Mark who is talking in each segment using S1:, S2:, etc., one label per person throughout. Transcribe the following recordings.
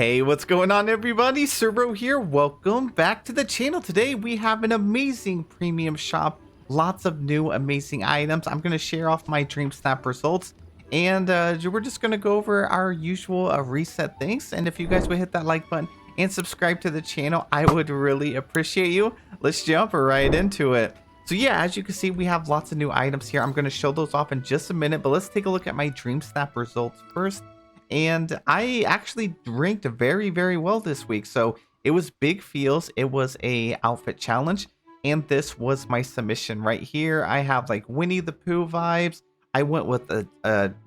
S1: Hey, what's going on everybody? Servo here. Welcome back to the channel. Today we have an amazing premium shop. Lots of new amazing items. I'm going to share off my DreamSnap results. And we're just going to go over our usual reset things. And if you guys would hit that like button and subscribe to the channel, I would really appreciate you. Let's jump right into it. So yeah, as you can see, we have lots of new items here. I'm going to show those off in just a minute. But let's take a look at my DreamSnap results first. And I actually ranked very well this week. So it was big feels. It was a outfit challenge. And this was my submission right here. I have like Winnie the Pooh vibes. I went with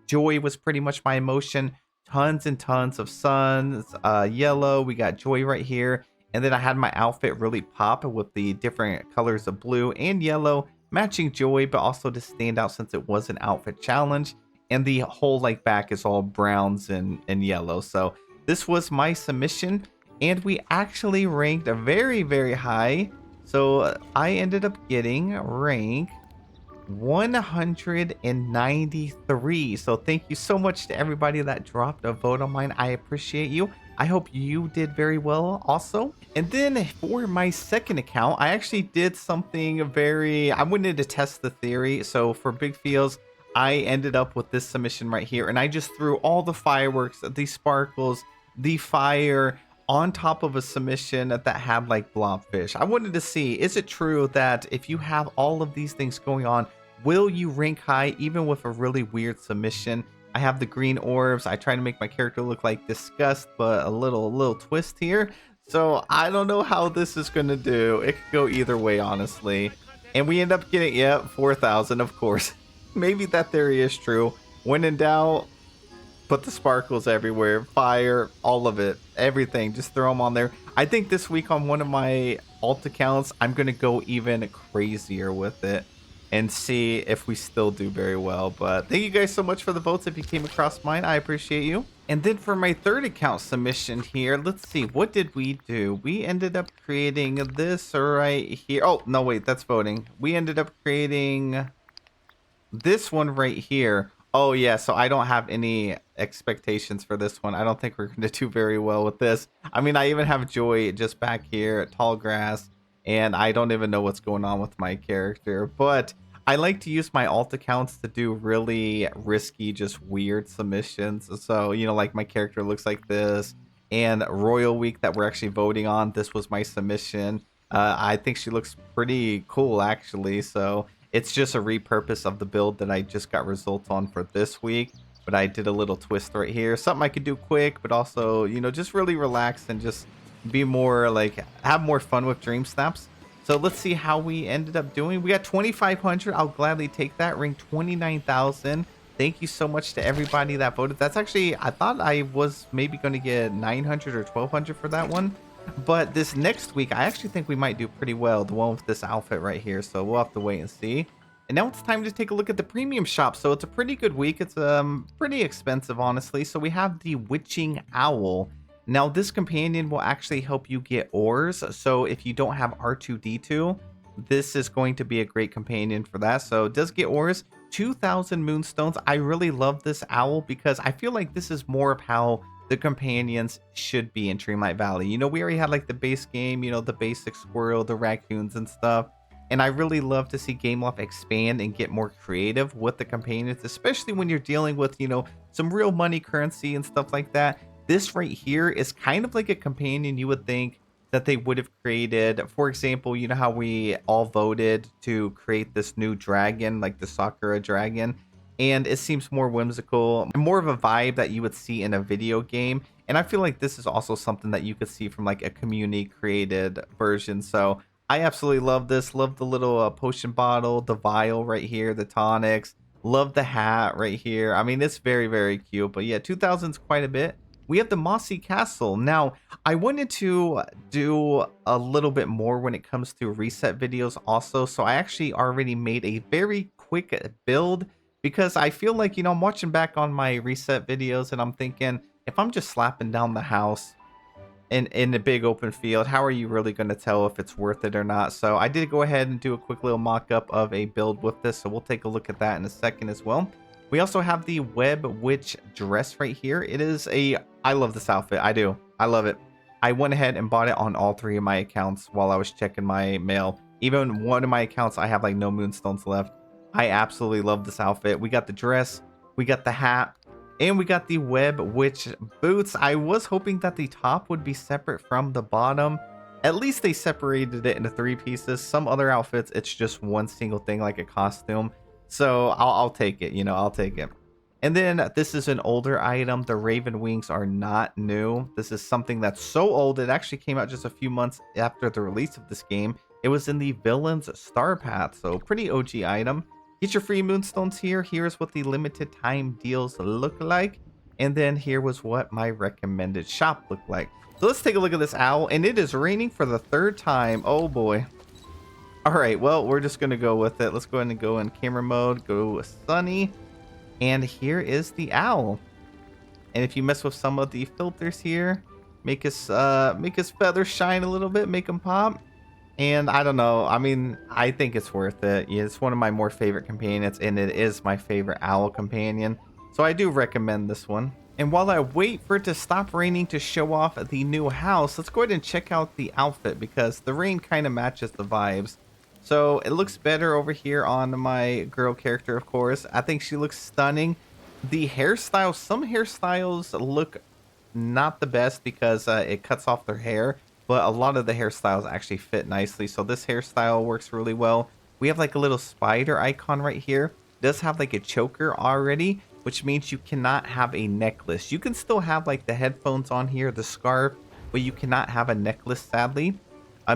S1: joy was pretty much my emotion. Tons and tons of suns, yellow. We got joy right here. And then I had my outfit really pop with the different colors of blue and yellow, matching joy, but also to stand out since it was an outfit challenge. And the whole like back is all browns and yellow. So this was my submission, and we actually ranked very high. So I ended up getting rank 193. So thank you so much to everybody that dropped a vote on mine. I appreciate you. I hope you did very well also. And then for my second account, I actually did something I wanted to test the theory. So for big feels, I ended up with this submission right here, and I just threw all the fireworks, the sparkles, the fire on top of a submission that had like blobfish. I wanted to see, is it true that if you have all of these things going on, will you rank high even with a really weird submission? I have the green orbs. I try to make my character look like disgust, but a little twist here. So I don't know how this is going to do. It could go either way, honestly. And we end up getting, 4,000, of course. Maybe that theory is true. When in doubt, put the sparkles everywhere, fire, all of it, everything. Just throw them on there. I think this week on one of my alt accounts, I'm going to go even crazier with it and see if we still do very well. But thank you guys so much for the votes. If you came across mine, I appreciate you. And then for my third account submission here, let's see, what did we do? We ended up creating this right here. Oh, no, wait, that's voting. We ended up creating this one right here. Oh yeah, so I don't have any expectations for this one. I don't think we're going to do very well with this. I mean, I even have joy just back here at tall grass, and I don't even know what's going on with my character. But I like to use my alt accounts to do really risky, just weird submissions. So, you know, like my character looks like this, and Royal Week that we're actually voting on, this was my submission. I think she looks pretty cool actually. So it's just a repurpose of the build that I just got results on for this week. But I did a little twist right here. Something I could do quick, but also, you know, just really relax and just be more like, have more fun with DreamSnaps. So let's see how we ended up doing. We got 2,500. I'll gladly take that. Ring 29,000. Thank you so much to everybody that voted. That's actually, I thought I was maybe going to get 900 or 1,200 for that one. But this next week, I actually think we might do pretty well. The one with this outfit right here. So we'll have to wait and see. And now it's time to take a look at the premium shop. So it's a pretty good week. It's pretty expensive, honestly. So we have the Witching Owl. Now this companion will actually help you get ores. So if you don't have R2-D2, this is going to be a great companion for that. So it does get ores. 2,000 moonstones. I really love this owl because I feel like this is more of how the companions should be in Dreamlight Valley. You know, we already had like the base game, you know, the basic squirrel, the raccoons and stuff. And I really love to see Gameloft expand and get more creative with the companions, especially when you're dealing with, you know, some real money currency and stuff like that. This right here is kind of like a companion you would think that they would have created. For example, you know how we all voted to create this new dragon, like the Sakura dragon? And it seems more whimsical, more of a vibe that you would see in a video game. And I feel like this is also something that you could see from like a community created version. So I absolutely love this. Love the little potion bottle, the vial right here, the tonics. Love the hat right here. I mean, it's very cute. But yeah, 2,000 is quite a bit. We have the Mossy Castle. Now, I wanted to do a little bit more when it comes to reset videos also. So I actually already made a very quick build, because I feel like, you know, I'm watching back on my reset videos and I'm thinking, if I'm just slapping down the house in a big open field, how are you really going to tell if it's worth it or not? So I did go ahead and do a quick little mock-up of a build with this. So we'll take a look at that in a second as well. We also have the Web Witch dress right here. It is I love this outfit. I do. I love it. I went ahead and bought it on all three of my accounts while I was checking my mail. Even one of my accounts, I have like no moonstones left. I absolutely love this outfit. We got the dress, we got the hat, and we got the web witch boots. I was hoping that the top would be separate from the bottom. At least they separated it into three pieces. Some other outfits, it's just one single thing like a costume. So I'll take it, you know, I'll take it. And then this is an older item. The Raven wings are not new. This is something that's so old. It actually came out just a few months after the release of this game. It was in the Villain's Star Path, so pretty OG item. Get your free moonstones here. Here's what the limited time deals look like. And then here was what my recommended shop looked like. So let's take a look at this owl, and it is raining for the third time. Oh boy. All right, well, we're just gonna go with it. Let's go ahead and go in camera mode, go sunny. And here is the owl. And if you mess with some of the filters here, make his feathers shine a little bit, make them pop. And I don't know, I mean, I think it's worth it. Yeah, it's one of my more favorite companions, and it is my favorite owl companion. So I do recommend this one. And while I wait for it to stop raining to show off the new house, let's go ahead and check out the outfit because the rain kind of matches the vibes. So it looks better over here on my girl character, of course. I think she looks stunning. The hairstyle, some hairstyles look not the best because it cuts off their hair, but a lot of the hairstyles actually fit nicely. So this hairstyle works really well. We have like a little spider icon right here. It does have like a choker already, which means you cannot have a necklace. You can still have like the headphones on here, the scarf, but you cannot have a necklace, sadly.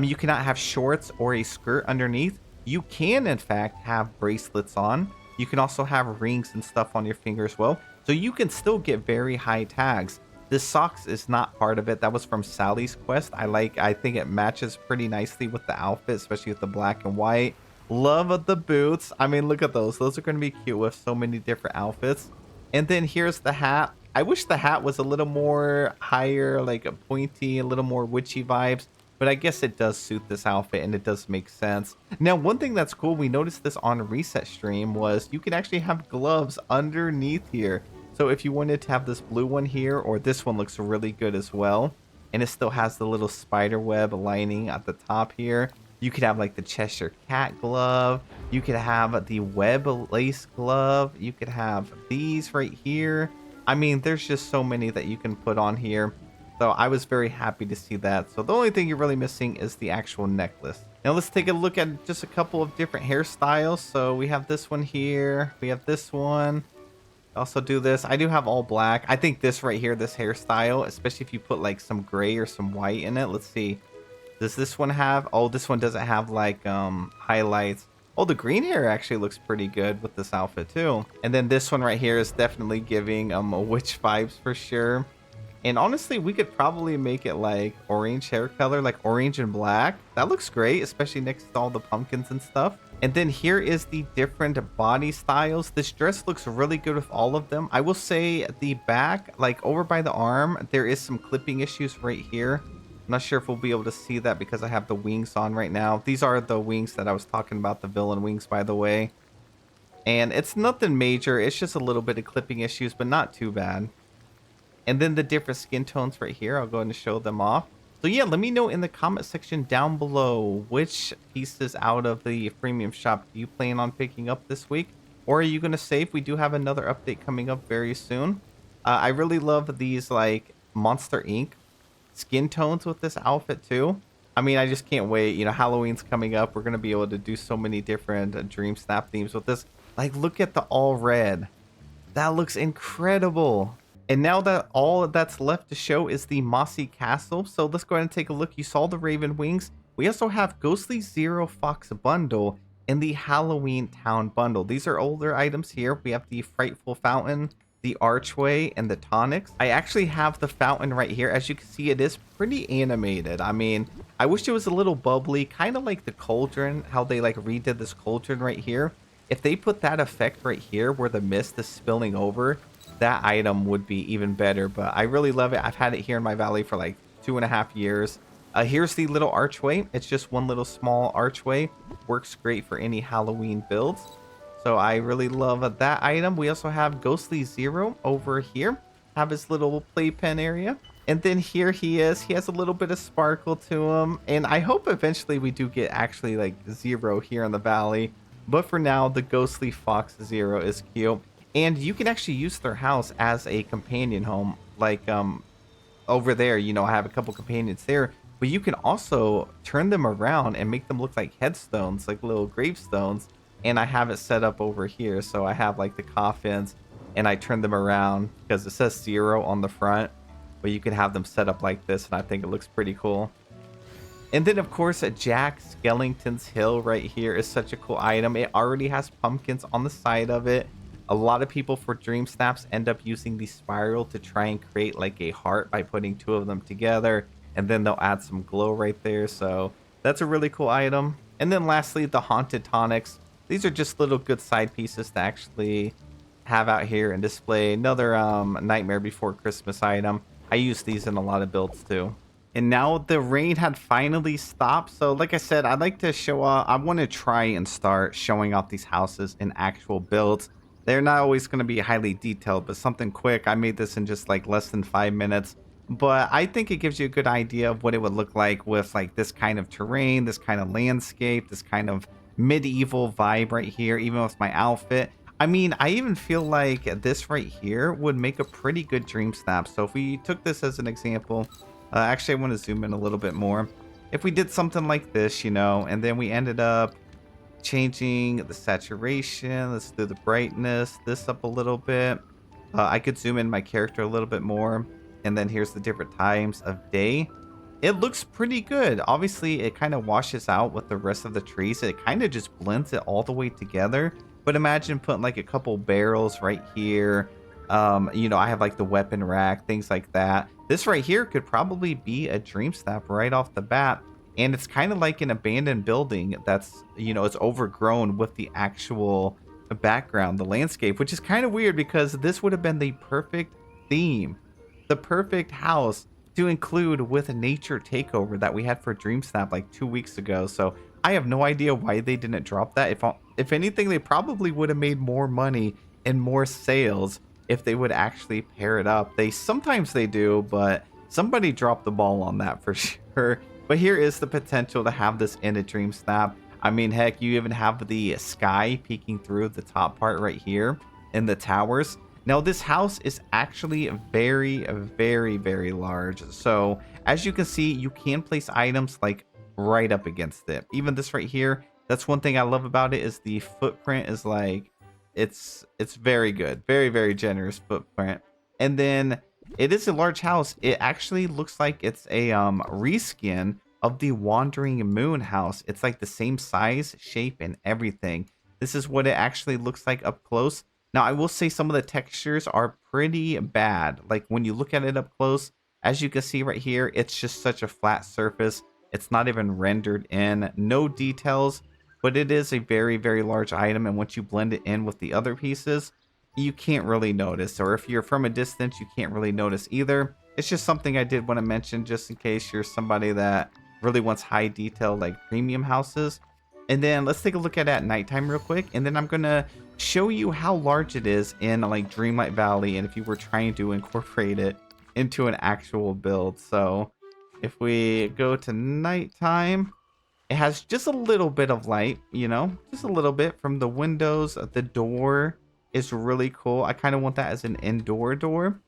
S1: You cannot have shorts or a skirt underneath. You can, in fact, have bracelets on. You can also have rings and stuff on your finger as well. So you can still get very high tags. This socks is not part of it. That was from Sally's quest. I think it matches pretty nicely with the outfit, especially with the black and white. Love the boots. I mean, look at those. Those are going to be cute with so many different outfits. And then here's the hat. I wish the hat was a little more higher, like a pointy, a little more witchy vibes. But I guess it does suit this outfit and it does make sense. Now, one thing that's cool, we noticed this on Reset Stream, was you can actually have gloves underneath here. So if you wanted to have this blue one here, or this one looks really good as well, and it still has the little spider web lining at the top here. You could have like the Cheshire Cat glove. You could have the web lace glove. You could have these right here. I mean, there's just so many that you can put on here. So I was very happy to see that. So the only thing you're really missing is the actual necklace. Now let's take a look at just a couple of different hairstyles. So we have this one here. We have this one. Also do this. I do have all black. I think this right here, this hairstyle, especially if you put like some gray or some white in it. Let's see. Does this one have? Oh, this one doesn't have like highlights. Oh, the green hair actually looks pretty good with this outfit too. And then this one right here is definitely giving a witch vibes for sure. And honestly, we could probably make it like orange hair color, like orange and black. That looks great, especially next to all the pumpkins and stuff. And then here is the different body styles. This dress looks really good with all of them. I will say the back, like over by the arm, there is some clipping issues right here. I'm not sure if we'll be able to see that because I have the wings on right now. These are the wings that I was talking about, the villain wings, by the way. And it's nothing major. It's just a little bit of clipping issues, but not too bad. And then the different skin tones right here, I'll go ahead and show them off. So yeah, let me know in the comment section down below which pieces out of the premium shop do you plan on picking up this week? Or are you going to save? We do have another update coming up very soon. I really love these like Monster Inc. skin tones with this outfit too. I mean, I just can't wait. You know, Halloween's coming up. We're going to be able to do so many different DreamSnap themes with this. Like, look at the all red. That looks incredible. And now that all that's left to show is the Mossy Castle. So let's go ahead and take a look. You saw the Raven Wings. We also have Ghostly Zero Fox Bundle and the Halloween Town Bundle. These are older items here. We have the Frightful Fountain, the Archway, and the Tonics. I actually have the fountain right here. As you can see, it is pretty animated. I mean, I wish it was a little bubbly, kind of like the cauldron, how they like redid this cauldron right here. If they put that effect right here where the mist is spilling over, that item would be even better. But I really love it. I've had it here in my valley for like 2.5 years. Here's the little archway. It's just one little small archway. Works great for any Halloween builds. So I really love that item. We also have Ghostly Zero over here. Have his little playpen area. And then here he is. He has a little bit of sparkle to him. And I hope eventually we do get actually like Zero here in the valley. But for now, the ghostly fox Zero is cute. And you can actually use their house as a companion home. Like over there, you know, I have a couple companions there. But you can also turn them around and make them look like headstones, like little gravestones. And I have it set up over here. So I have like the coffins and I turn them around because it says Zero on the front. But you can have them set up like this, and I think it looks pretty cool. And then, of course, Jack Skellington's Hill right here is such a cool item. It already has pumpkins on the side of it. A lot of people for DreamSnaps end up using the spiral to try and create like a heart by putting two of them together. And then they'll add some glow right there. So that's a really cool item. And then lastly, the Haunted Tonics. These are just little good side pieces to actually have out here and display. Another Nightmare Before Christmas item. I use these in a lot of builds too. And now the rain had finally stopped. So like I said, I'd like to show off. I want to try and start showing off these houses in actual builds. They're not always going to be highly detailed, but something quick. I made this in just like less than 5 minutes. But I think it gives you a good idea of what it would look like with like this kind of terrain, this kind of landscape, this kind of medieval vibe right here, even with my outfit. I mean, I even feel like this right here would make a pretty good dream snap. So if we took this as an example, actually I want to zoom in a little bit more. If we did something like this, you know, and then we ended up changing the saturation, let's do the brightness, this up a little bit. I could zoom in my character a little bit more. And then here's the different times of day. It looks pretty good. Obviously, it kind of washes out with the rest of the trees. It kind of just blends it all the way together. But imagine putting like a couple barrels right here. You know, I have like the weapon rack, things like that. This right here could probably be a dream snap right off the bat. And it's kind of like an abandoned building that's, you know, it's overgrown with the actual background, the landscape, which is kind of weird because this would have been the perfect theme, the perfect house to include with a nature takeover that we had for DreamSnap like 2 weeks ago. So I have no idea why they didn't drop that. If anything, they probably would have made more money and more sales if they would actually pair it up. Sometimes they do, but somebody dropped the ball on that for sure. But here is the potential to have this in a dream snap. I mean, heck, you even have the sky peeking through the top part right here in the towers. Now, this house is actually very, very, very large. So as you can see, you can place items like right up against it. Even this right here, that's one thing I love about it is the footprint is like, it's very good. Very, very generous footprint. And then it is a large house. It actually looks like it's a reskin of the Wandering Moon house. It's like the same size, shape, and everything. This is what it actually looks like up close. Now, I will say some of the textures are pretty bad. Like when you look at it up close, as you can see right here, it's just such a flat surface. It's not even rendered in, no details, but it is a very, very large item. And once you blend it in with the other pieces, you can't really notice. Or if you're from a distance, you can't really notice either. It's just something I did want to mention just in case you're somebody that really wants high detail like premium houses. And then let's take a look at it at nighttime real quick. And then I'm going to show you how large it is in like Dreamlight Valley. And if you were trying to incorporate it into an actual build. So if we go to nighttime, it has just a little bit of light, you know, just a little bit from the windows. The door is really cool. I kind of want that as an indoor door.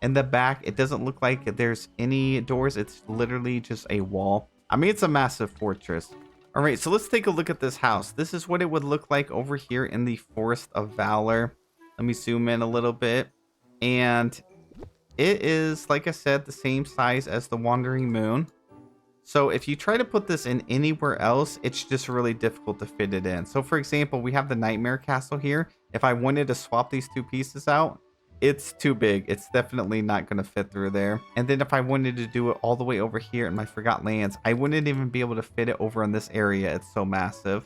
S1: In the back, it doesn't look like there's any doors. It's literally just a wall. I mean, it's a massive fortress. All right, so let's take a look at this house. This is what it would look like over here in the Forest of Valor. Let me zoom in a little bit. And it is, like I said, the same size as the Wandering Moon. So if you try to put this in anywhere else, it's just really difficult to fit it in. So for example, we have the Nightmare Castle here. If I wanted to swap these two pieces out, it's too big. It's definitely not going to fit through there. And then if I wanted to do it all the way over here in my Forgot Lands, I wouldn't even be able to fit it over in this area. It's so massive.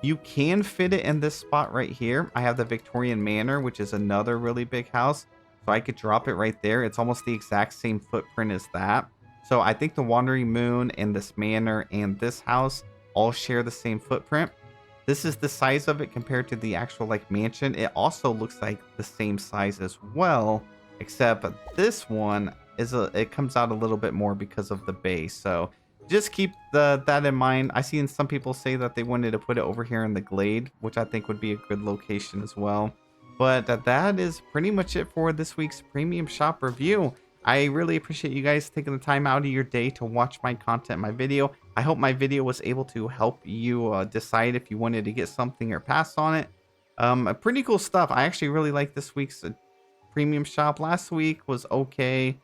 S1: You can fit it in this spot right here. I have the Victorian Manor, which is another really big house. So I could drop it right there. It's almost the exact same footprint as that. So I think the Wandering Moon and this manor and this house all share the same footprint. This is the size of it compared to the actual like mansion. It also looks like the same size as well, except this one it comes out a little bit more because of the base. So just keep that in mind. I seen some people say that they wanted to put it over here in the glade, which I think would be a good location as well. But that is pretty much it for this week's premium shop review. I really appreciate you guys taking the time out of your day to watch my content, my video. I hope my video was able to help you decide if you wanted to get something or pass on it. Pretty cool stuff. I actually really like this week's premium shop. Last week was okay.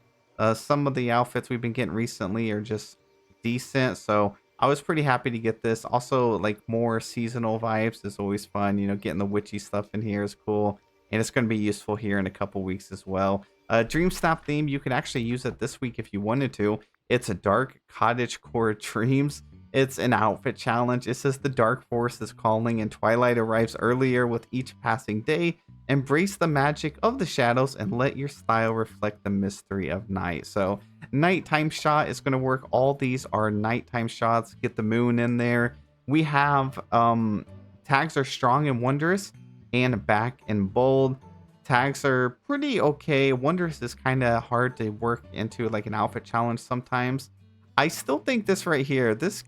S1: Some of the outfits we've been getting recently are just decent, so I was pretty happy to get this. Also, like, more seasonal vibes is always fun. You know, getting the witchy stuff in here is cool, and it's going to be useful here in a couple weeks as well. DreamSnap theme, you can actually use it this week if you wanted to. It's a dark cottage core dreams. It's an outfit challenge. It says the dark force is calling and twilight arrives earlier with each passing day. Embrace the magic of the shadows and let your style reflect the mystery of night. So nighttime shot is going to work. All these are nighttime shots. Get the moon in there. We have tags are strong and wondrous and back and bold. Tags are pretty okay. Wondrous is kind of hard to work into like an outfit challenge sometimes. I still think this right here, this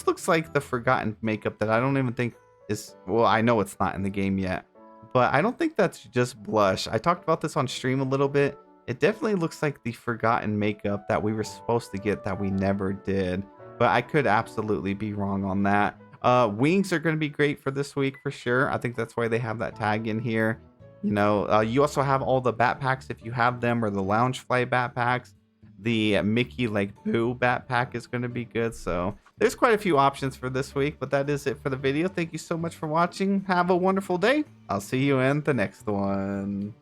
S1: looks like the forgotten makeup that I don't even think is, well, I know it's not in the game yet, but I don't think that's just blush. I talked about this on stream a little bit. It definitely looks like the forgotten makeup that we were supposed to get that we never did, but I could absolutely be wrong on that. Wings are going to be great for this week for sure. I think that's why they have that tag in here. You know, you also have all the backpacks if you have them, or the Loungefly backpacks. The Mickey like Boo backpack is going to be good. So there's quite a few options for this week, but that is it for the video. Thank you so much for watching. Have a wonderful day. I'll see you in the next one.